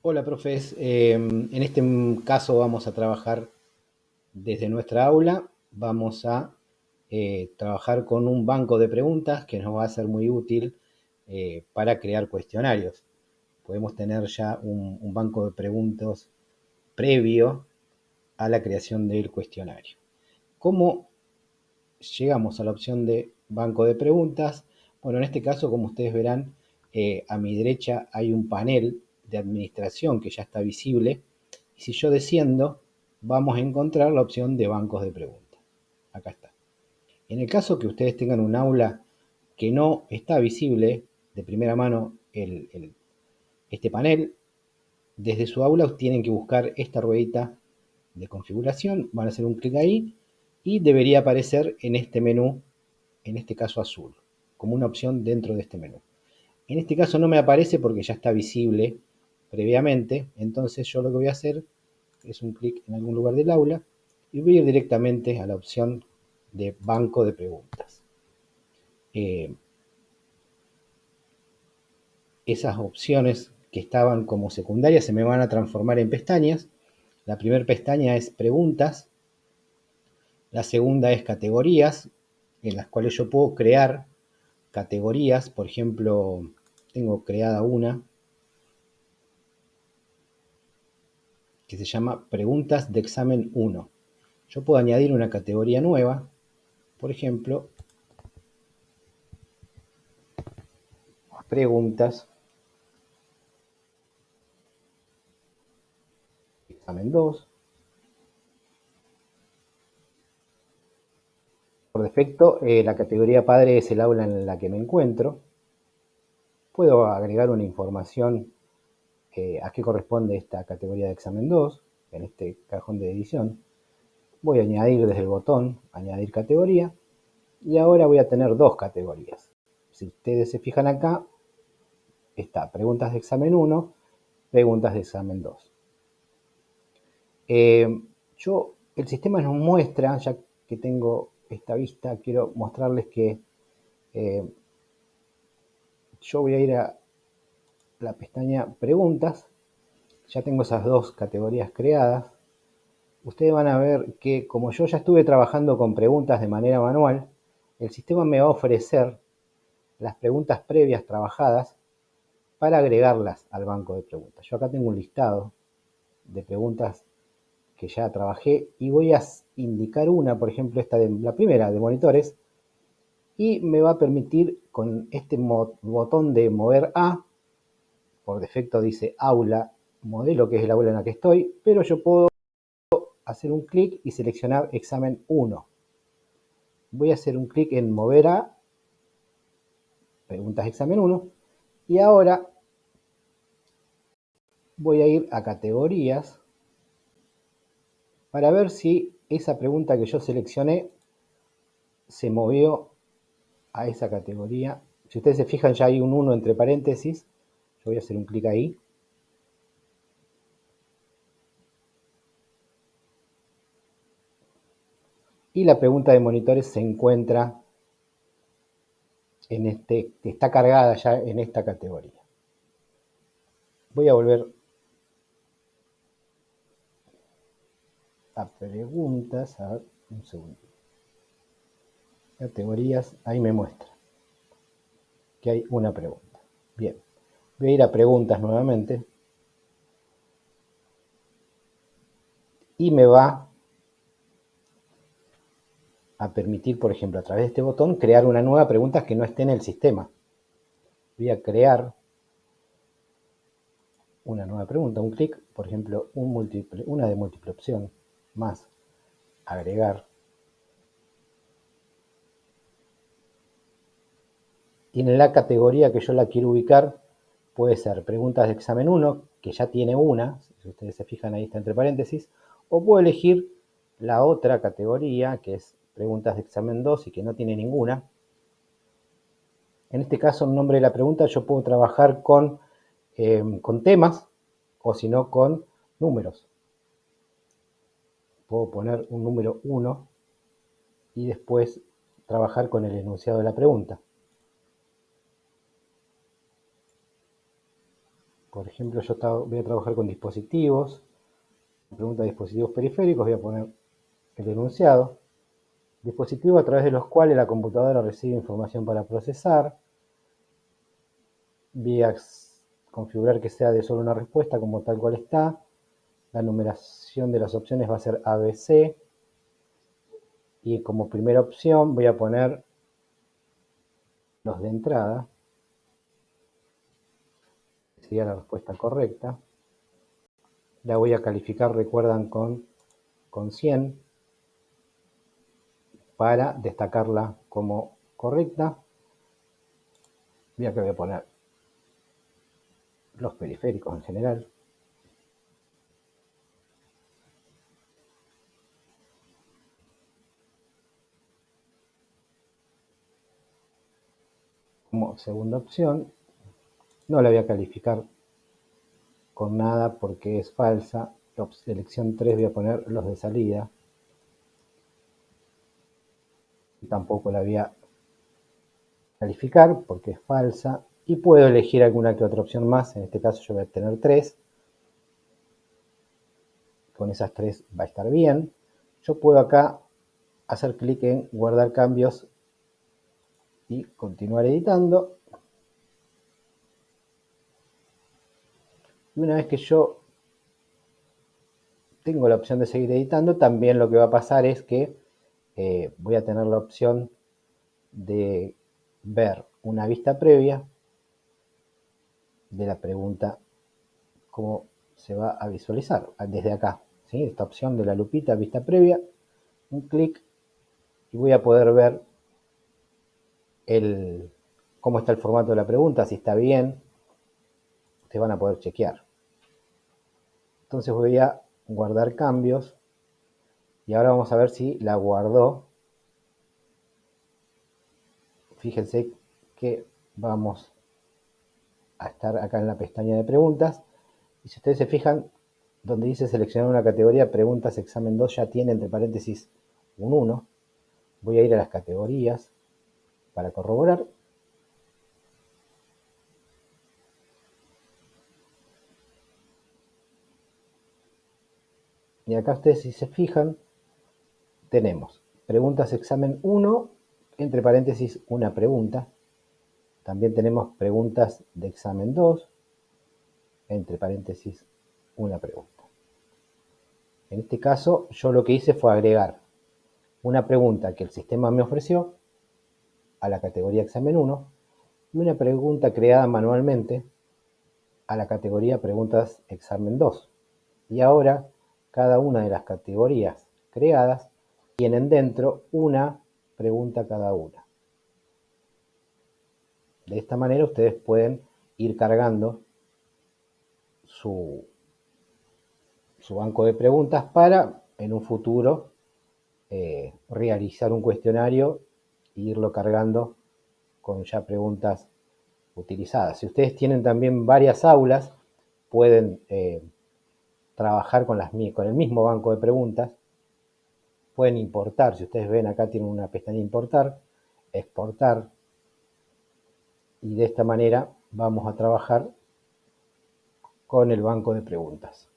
Hola, profes. En este caso vamos a trabajar desde nuestra aula. Vamos a trabajar con un banco de preguntas que nos va a ser muy útil para crear cuestionarios. Podemos tener ya un banco de preguntas previo a la creación del cuestionario. ¿Cómo llegamos a la opción de banco de preguntas? Bueno, en este caso, como ustedes verán, a mi derecha hay un panel de administración que ya está visible. Y si yo desciendo, vamos a encontrar la opción de bancos de preguntas. Acá está. En el caso que ustedes tengan un aula que no está visible de primera mano este panel, desde su aula tienen que buscar esta ruedita de configuración, van a hacer un clic ahí y debería aparecer en este menú, en este caso azul, como una opción dentro de este menú. En este caso no me aparece porque ya está visible previamente, entonces yo lo que voy a hacer es un clic en algún lugar del aula y voy a ir directamente a la opción de banco de preguntas. Esas opciones que estaban como secundarias se me van a transformar en pestañas. La primera pestaña es preguntas, la segunda es categorías, en las cuales yo puedo crear categorías. Por ejemplo, tengo creada una que se llama preguntas de examen 1. Yo puedo añadir una categoría nueva, por ejemplo, preguntas de examen 2. Por defecto, la categoría padre es el aula en la que me encuentro. Puedo agregar una información a qué corresponde esta categoría de examen 2 en este cajón de edición. Voy a añadir desde el botón añadir categoría y ahora voy a tener dos categorías. Si ustedes se fijan acá, está preguntas de examen 1, preguntas de examen 2. El sistema nos muestra, ya que tengo esta vista, quiero mostrarles que yo voy a ir a la pestaña preguntas. Ya tengo esas dos categorías creadas. Ustedes van a ver que como yo ya estuve trabajando con preguntas de manera manual, el sistema me va a ofrecer las preguntas previas trabajadas para agregarlas al banco de preguntas. Yo acá tengo un listado de preguntas que ya trabajé y voy a indicar una, por ejemplo, esta de la primera de monitores, y me va a permitir con este botón de mover a, por defecto dice aula modelo, que es el aula en la que estoy, pero yo puedo hacer un clic y seleccionar examen 1. Voy a hacer un clic en mover a preguntas de examen 1 y ahora voy a ir a categorías para ver si esa pregunta que yo seleccioné se movió a esa categoría. Si ustedes se fijan, ya hay un 1 entre paréntesis. Yo voy a hacer un clic ahí. Y la pregunta de monitores se encuentra está cargada ya en esta categoría. Voy a volver a preguntas. A ver, un segundo. Categorías, ahí me muestra que hay una pregunta. Bien, voy a ir a preguntas nuevamente y me va a permitir, por ejemplo, a través de este botón, crear una nueva pregunta que no esté en el sistema. Voy a crear una nueva pregunta, un clic, por ejemplo, una de múltiple opción, más agregar. Y en la categoría que yo la quiero ubicar, puede ser preguntas de examen 1, que ya tiene una, si ustedes se fijan ahí está entre paréntesis, o puedo elegir la otra categoría, que es preguntas de examen 2 y que no tiene ninguna. En este caso, el nombre de la pregunta, yo puedo trabajar con temas o si no con números. Puedo poner un número 1 y después trabajar con el enunciado de la pregunta. Por ejemplo, voy a trabajar con dispositivos. Pregunta de dispositivos periféricos, voy a poner el enunciado. Dispositivos a través de los cuales la computadora recibe información para procesar. Voy a configurar que sea de solo una respuesta como tal cual está. La numeración de las opciones va a ser ABC. Y como primera opción voy a poner los de entrada. Sería la respuesta correcta. La voy a calificar, recuerdan, con 100 para destacarla como correcta. Y acá voy a poner los periféricos en general. Como segunda opción, no la voy a calificar con nada porque es falsa. La elección 3 voy a poner los de salida. Tampoco la voy a calificar porque es falsa. Y puedo elegir alguna que otra opción más. En este caso yo voy a tener 3. Con esas 3 va a estar bien. Yo puedo acá hacer clic en guardar cambios y continuar editando. Y una vez que yo tengo la opción de seguir editando, también lo que va a pasar es que voy a tener la opción de ver una vista previa de la pregunta, cómo se va a visualizar desde acá, ¿sí? Esta opción de la lupita, vista previa, un clic y voy a poder ver cómo está el formato de la pregunta, si está bien. Ustedes van a poder chequear. Entonces voy a guardar cambios y ahora vamos a ver si la guardó. Fíjense que vamos a estar acá en la pestaña de preguntas y si ustedes se fijan donde dice seleccionar una categoría, preguntas examen 2 ya tiene entre paréntesis un 1. Voy a ir a las categorías para corroborar. Y acá ustedes si se fijan, tenemos preguntas examen 1, entre paréntesis una pregunta. También tenemos preguntas de examen 2, entre paréntesis una pregunta. En este caso, yo lo que hice fue agregar una pregunta que el sistema me ofreció a la categoría examen 1 y una pregunta creada manualmente a la categoría preguntas examen 2. Y ahora, cada una de las categorías creadas tienen dentro una pregunta cada una. De esta manera ustedes pueden ir cargando su banco de preguntas para en un futuro realizar un cuestionario e irlo cargando con ya preguntas utilizadas. Si ustedes tienen también varias aulas, pueden trabajar con el mismo banco de preguntas. Pueden importar, si ustedes ven acá tienen una pestaña importar, exportar, y de esta manera vamos a trabajar con el banco de preguntas.